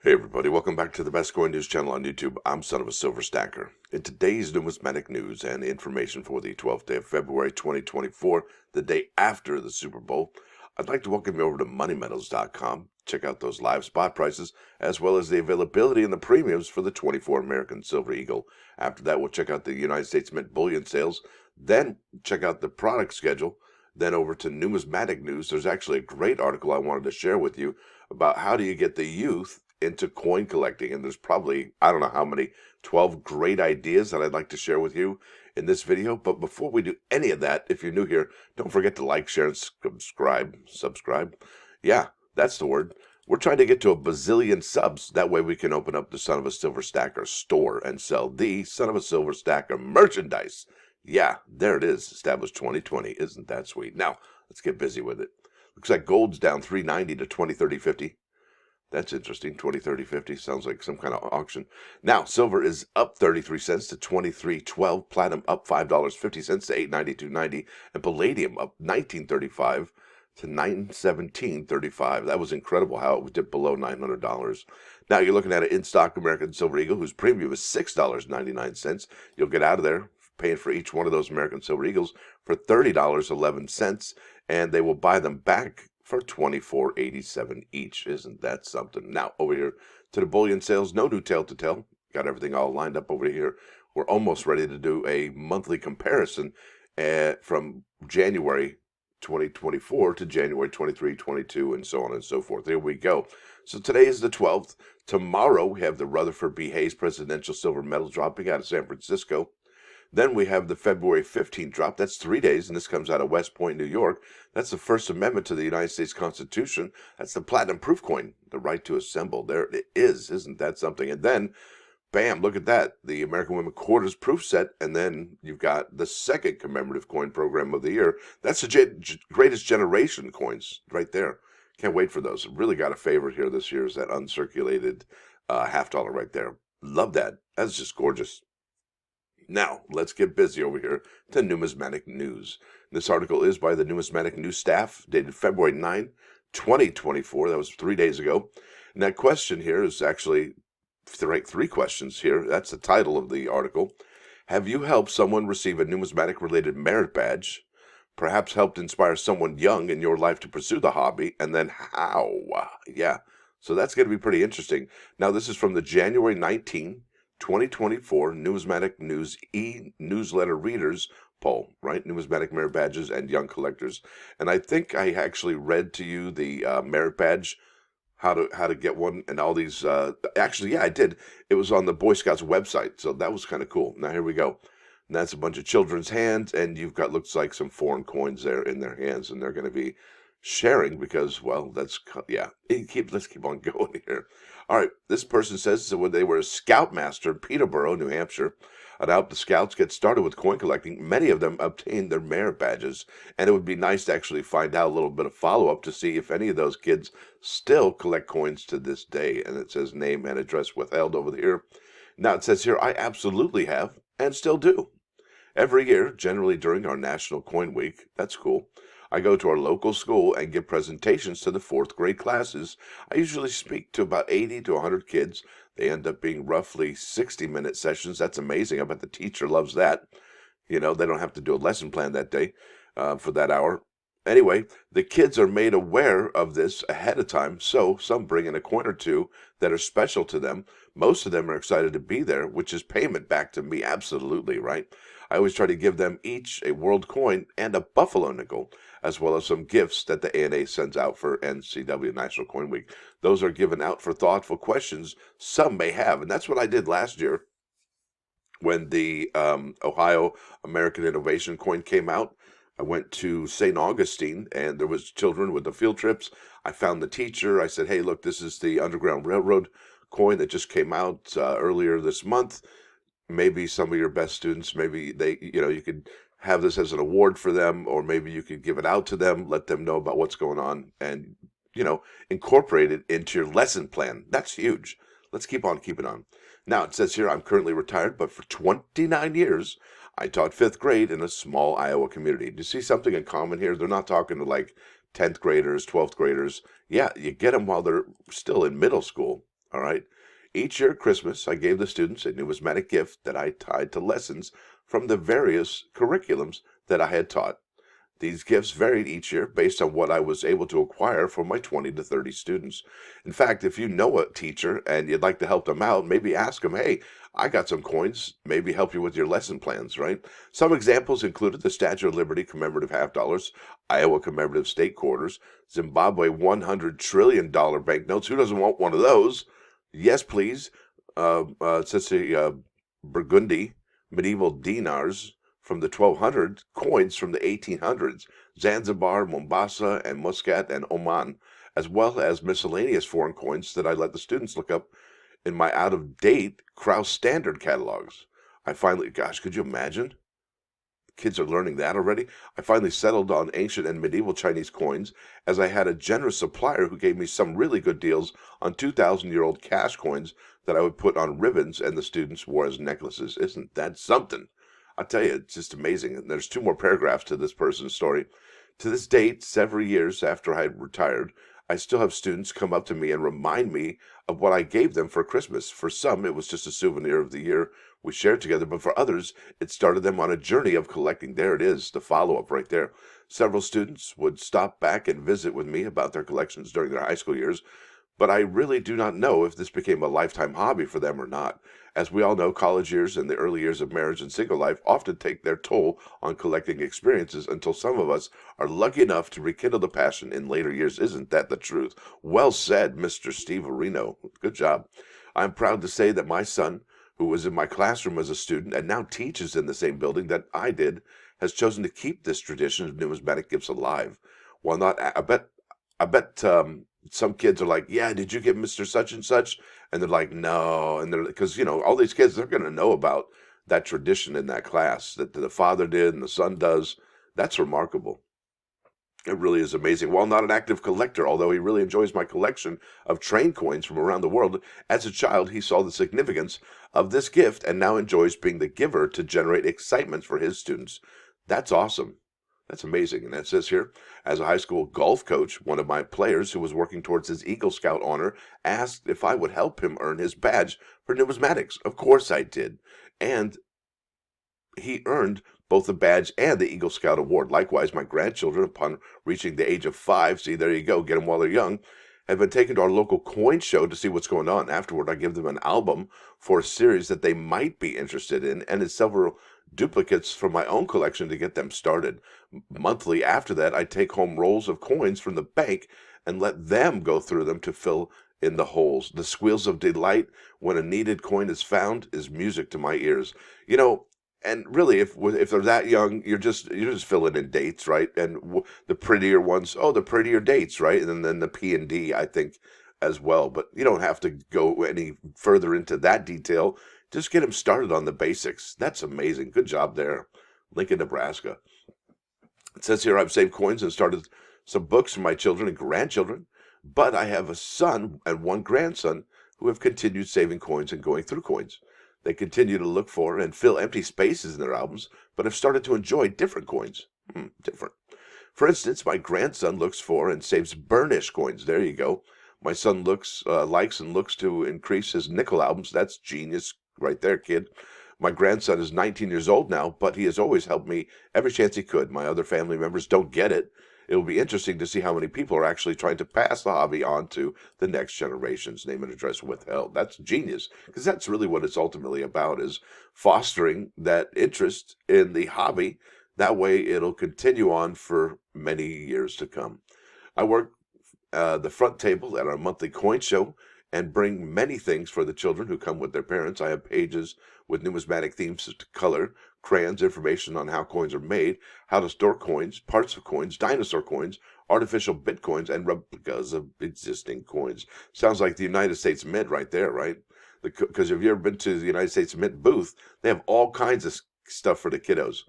Hey everybody, welcome back to the best coin news channel on YouTube. I'm Sonofasilverstacker. In today's Numismatic News and Information for the 12th day of February 2024, the day after the Super Bowl, I'd like to welcome you over to moneymetals.com. Check out those live spot prices, as well as the availability and the premiums for the 24 American Silver Eagle. After that, we'll check out the United States Mint bullion sales, then check out the product schedule, then over to Numismatic News. There's actually a great article I wanted to share with you about how do you get the youth into coin collecting, and there's probably, I don't know how many, 12 great ideas that I'd like to share with you in this video. But before we do any of that, if you're new here, don't forget to like, share, and subscribe. Yeah, that's the word. We're trying to get to a bazillion subs. That way we can open up the Son of a Silver Stacker store and sell the Son of a Silver Stacker merchandise. Yeah, there it is, established 2020. Isn't that sweet? Now, let's get busy with it. Looks like gold's down 390 to 20, 30, 50. That's interesting. 20, 30, 50 sounds like some kind of auction. Now, silver is up 33 cents to 23.12. Platinum up $5.50 to 892.90, and palladium up 19.35 to 917.35. That was incredible how it dipped below $900. Now you're looking at an in-stock American Silver Eagle whose premium is $6.99. You'll get out of there paying for each one of those American Silver Eagles for $30.11, and they will buy them back for $24.87 each. Isn't that something? Now, over here to the bullion sales, no new tale to tell. Got everything all lined up over here. We're almost ready to do a monthly comparison from January 2024 to January 23, 22, and so on and so forth. There we go. So today is the 12th. Tomorrow, we have the Rutherford B. Hayes Presidential Silver Medal dropping out of San Francisco. Then we have the February 15th drop. That's 3 days, and this comes out of West Point, New York. That's the First Amendment to the United States Constitution. That's the platinum proof coin, the right to assemble. There it is. Isn't that something? And then, bam, look at that. The American Women Quarters proof set, and then you've got the second commemorative coin program of the year. That's the greatest generation coins right there. Can't wait for those. Really got a favorite here this year is that uncirculated $50 right there. Love that. That's just gorgeous. Now, let's get busy over here to Numismatic News. This article is by the Numismatic News staff, dated February 9, 2024. That was 3 days ago. And that question here is actually three questions here. That's the title of the article. Have you helped someone receive a numismatic-related merit badge? Perhaps helped inspire someone young in your life to pursue the hobby? And then how? Yeah, so that's going to be pretty interesting. Now, this is from the January 19, 2024 Numismatic News e-newsletter readers poll, right? Numismatic merit badges and young collectors. And I think I actually read to you the merit badge, how to get one, and all these. Actually, yeah, I did. It was on the Boy Scouts website, so that was kind of cool. Now here we go. And that's a bunch of children's hands, and you've got looks like some foreign coins there in their hands, and they're going to be sharing because, well, that's, yeah, let's keep on going here. All right, this person says that when they were a scoutmaster in Peterborough, New Hampshire, and helped the scouts get started with coin collecting, many of them obtained their merit badges, and it would be nice to actually find out a little bit of follow-up to see if any of those kids still collect coins to this day. And it says name and address withheld over here. Now it says here, I absolutely have and still do. Every year, generally during our National Coin Week, that's cool, I go to our local school and give presentations to the 4th grade classes. I usually speak to about 80 to 100 kids. They end up being roughly 60-minute sessions. That's amazing. I bet the teacher loves that. You know, they don't have to do a lesson plan that day for that hour. Anyway, the kids are made aware of this ahead of time, so some bring in a coin or two that are special to them. Most of them are excited to be there, which is payment back to me, absolutely, right? I always try to give them each a world coin and a buffalo nickel, as well as some gifts that the ANA sends out for NCW National Coin Week. Those are given out for thoughtful questions some may have, and that's what I did last year when the Ohio American Innovation coin came out. I went to St. Augustine, and there was children with the field trips. I found the teacher. I said, hey, look, this is the Underground Railroad coin that just came out earlier this month. Maybe some of your best students, maybe they, you could have this as an award for them, or maybe you could give it out to them, let them know about what's going on, and, incorporate it into your lesson plan. That's huge. Let's keep on keeping on. Now, it says here, I'm currently retired, but for 29 years, I taught 5th grade in a small Iowa community. Do you see something in common here? They're not talking to like 10th graders, 12th graders. Yeah, you get them while they're still in middle school. All right. Each year at Christmas, I gave the students a numismatic gift that I tied to lessons from the various curriculums that I had taught. These gifts varied each year based on what I was able to acquire for my 20 to 30 students. In fact, if you know a teacher and you'd like to help them out, maybe ask them, hey, I got some coins, maybe help you with your lesson plans, right? Some examples included the Statue of Liberty commemorative half dollars, Iowa commemorative state quarters, Zimbabwe $100 trillion banknotes. Who doesn't want one of those? Yes, please. It says Burgundy medieval dinars from the 1200s, coins from the 1800s, Zanzibar, Mombasa, and Muscat and Oman, as well as miscellaneous foreign coins that I let the students look up in my out-of-date Kraus Standard catalogs. Gosh, could you imagine? Kids are learning that already. I finally settled on ancient and medieval Chinese coins, as I had a generous supplier who gave me some really good deals on 2,000-year-old cash coins that I would put on ribbons and the students wore as necklaces. Isn't that something? I'll tell you, it's just amazing. And there's two more paragraphs to this person's story. To this date, several years after I had retired, I still have students come up to me and remind me of what I gave them for Christmas. For some, it was just a souvenir of the year we shared together, but for others, it started them on a journey of collecting. There it is, the follow-up right there. Several students would stop back and visit with me about their collections during their high school years, but I really do not know if this became a lifetime hobby for them or not. As we all know, college years and the early years of marriage and single life often take their toll on collecting experiences until some of us are lucky enough to rekindle the passion in later years. Isn't that the truth? Well said, Mr. Steve Areno. Good job. I'm proud to say that my son, who was in my classroom as a student and now teaches in the same building that I did, has chosen to keep this tradition of numismatic gifts alive. While not, I bet some kids are like, yeah, did you get Mr. Such and Such? And they're like, no. And they're, because, all these kids, they're going to know about that tradition in that class that the father did and the son does. That's remarkable. It really is amazing. While not an active collector, although he really enjoys my collection of train coins from around the world, as a child he saw the significance of this gift and now enjoys being the giver to generate excitement for his students. That's awesome. That's amazing. And it says here, as a high school golf coach, one of my players who was working towards his Eagle Scout honor asked if I would help him earn his badge for numismatics. Of course I did. And he earned both the badge and the Eagle Scout award. Likewise, my grandchildren, upon reaching the age of 5, see, there you go, get them while they're young, have been taken to our local coin show to see what's going on. Afterward, I give them an album for a series that they might be interested in, and several duplicates from my own collection to get them started. Monthly after that, I take home rolls of coins from the bank and let them go through them to fill in the holes. The squeals of delight when a needed coin is found is music to my ears. And really, if they're that young, you're just filling in dates, right? And the prettier ones, the prettier dates, right? And then the P and D, I think, as well. But you don't have to go any further into that detail. Just get them started on the basics. That's amazing. Good job there, Lincoln, Nebraska. It says here I've saved coins and started some books for my children and grandchildren, but I have a son and one grandson who have continued saving coins and going through coins. They continue to look for and fill empty spaces in their albums, but have started to enjoy different coins. Different. For instance, my grandson looks for and saves burnish coins. There you go. My son likes and looks to increase his nickel albums. That's genius right there, kid. My grandson is 19 years old now, but he has always helped me every chance he could. My other family members don't get it. It will be interesting to see how many people are actually trying to pass the hobby on to the next generation's name and address withheld. That's genius, because that's really what it's ultimately about, is fostering that interest in the hobby. That way it'll continue on for many years to come. I work the front table at our monthly coin show and bring many things for the children who come with their parents. I have pages with numismatic themes to color, crayons, information on how coins are made, how to store coins, parts of coins, dinosaur coins, artificial bitcoins, and replicas of existing coins. Sounds like the United States Mint right there, right? Because if you've ever been to the United States Mint booth, they have all kinds of stuff for the kiddos.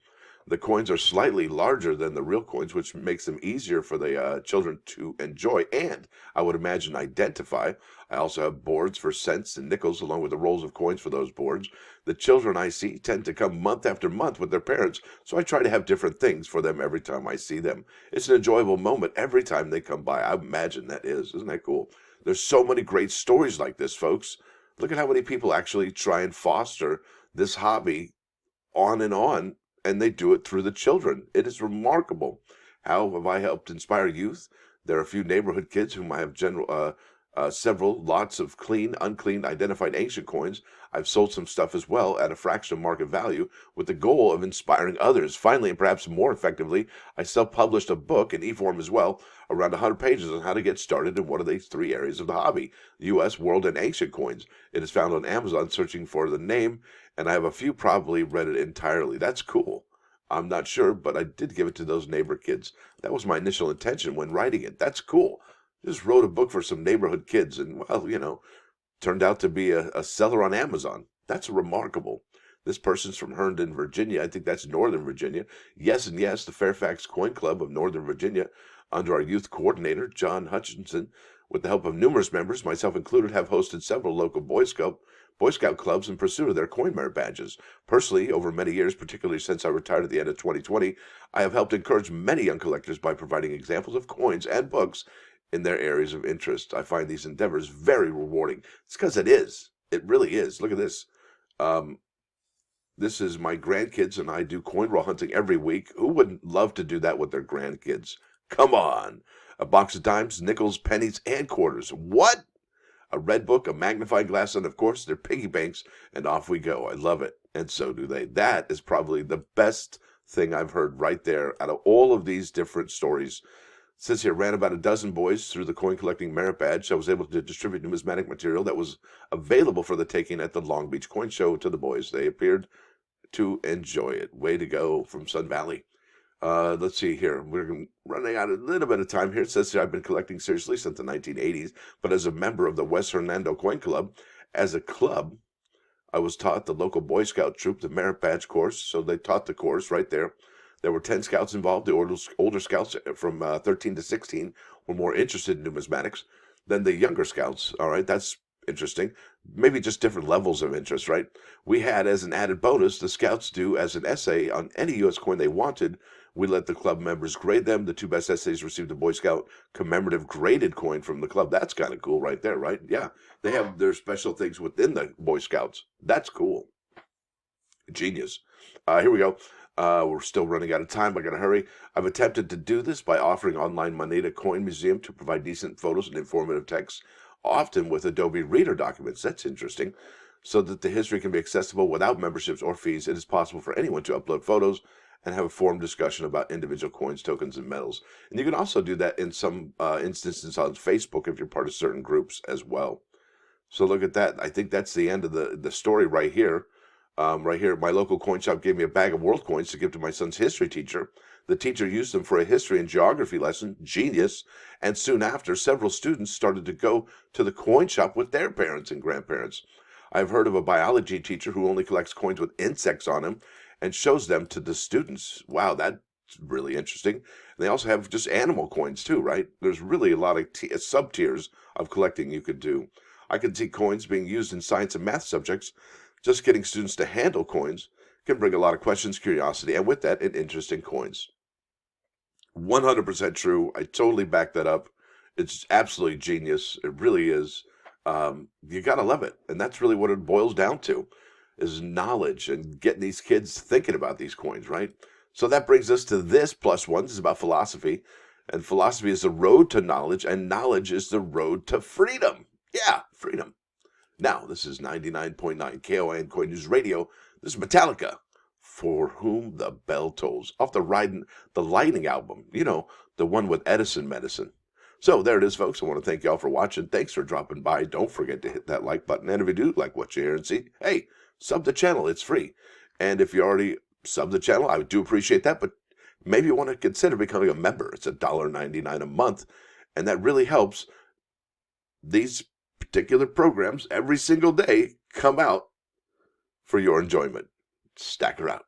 The coins are slightly larger than the real coins, which makes them easier for the children to enjoy and, I would imagine, identify. I also have boards for cents and nickels along with the rolls of coins for those boards. The children I see tend to come month after month with their parents, so I try to have different things for them every time I see them. It's an enjoyable moment every time they come by. I imagine that is. Isn't that cool? There's so many great stories like this, folks. Look at how many people actually try and foster this hobby on, and they do it through the children. It is remarkable. How have I helped inspire youth? There are a few neighborhood kids whom I have several lots of clean, unclean, identified ancient coins. I've sold some stuff as well at a fraction of market value with the goal of inspiring others. Finally, and perhaps more effectively, I self-published a book in e-form as well, around 100 pages on how to get started in one of these three areas of the hobby: U.S., world, and ancient coins. It is found on Amazon, searching for the name, and I have a few probably read it entirely. That's cool. I'm not sure, but I did give it to those neighbor kids. That was my initial intention when writing it. That's cool. Just wrote a book for some neighborhood kids, and, well, turned out to be a seller on Amazon. That's remarkable. This person's from Herndon, Virginia. I think that's Northern Virginia. Yes, and yes, the Fairfax Coin Club of Northern Virginia, under our youth coordinator, John Hutchinson, with the help of numerous members, myself included, have hosted several local Boy Scout clubs in pursuit of their coin merit badges. Personally, over many years, particularly since I retired at the end of 2020, I have helped encourage many young collectors by providing examples of coins and books in their areas of interest. I find these endeavors very rewarding. It's because it is. It really is. Look at this. This is my grandkids, and I do coin roll hunting every week. Who wouldn't love to do that with their grandkids? Come on. A box of dimes, nickels, pennies, and quarters. What? A red book, a magnifying glass, and of course, their piggy banks, and off we go. I love it, and so do they. That is probably the best thing I've heard right there out of all of these different stories. Since he ran about a dozen boys through the coin collecting merit badge, I was able to distribute numismatic material that was available for the taking at the Long Beach Coin Show to the boys. They appeared to enjoy it. Way to go from Sun Valley. Let's see here. We're running out a little bit of time here. It says here I've been collecting seriously since the 1980s, but as a member of the West Hernando Coin Club, as a club, I was taught the local Boy Scout troop the merit badge course. So they taught the course right there. There were 10 scouts involved. The older scouts from 13 to 16 were more interested in numismatics than the younger scouts. All right, that's interesting. Maybe just different levels of interest, right? We had, as an added bonus, the scouts do as an essay on any U.S. coin they wanted. We let the club members grade them. The two best essays received a Boy Scout commemorative graded coin from the club. That's kind of cool right there, right? Yeah, they have their special things within the Boy Scouts. That's cool. Genius. Here we go. We're still running out of time. I gotta hurry. I've attempted to do this by offering online money to Coin Museum to provide decent photos and informative text, often with Adobe Reader documents. That's interesting. So that the history can be accessible without memberships or fees. It is possible for anyone to upload photos and have a forum discussion about individual coins, tokens, and metals. And you can also do that in some instances on Facebook if you're part of certain groups as well. So look at that. I think that's the end of the story right here. Right here, my local coin shop gave me a bag of world coins to give to my son's history teacher. The teacher used them for a history and geography lesson. Genius. And soon after, several students started to go to the coin shop with their parents and grandparents. I've heard of a biology teacher who only collects coins with insects on them and shows them to the students. Wow, that's really interesting. And they also have just animal coins too, right? There's really a lot of sub-tiers of collecting you could do. I can see coins being used in science and math subjects. Just getting students to handle coins can bring a lot of questions, curiosity, and with that, an interest in coins. 100% true. I totally back that up. It's absolutely genius. It really is. You gotta love it. And that's really what it boils down to, is knowledge and getting these kids thinking about these coins, right? So that brings us to this plus one. This is about philosophy. And philosophy is the road to knowledge, and knowledge is the road to freedom. Yeah, freedom. Now, this is 99.9 KON Coin News Radio. This is Metallica, For Whom the Bell Tolls, off the Lightning album, the one with Edison Medicine. So there it is, folks. I want to thank y'all for watching. Thanks for dropping by. Don't forget to hit that like button. And if you do like what you hear and see, hey, sub the channel. It's free. And if you already sub the channel, I do appreciate that. But maybe you want to consider becoming a member. It's $1.99 a month. And that really helps. These particular programs every single day come out for your enjoyment. Stacker out.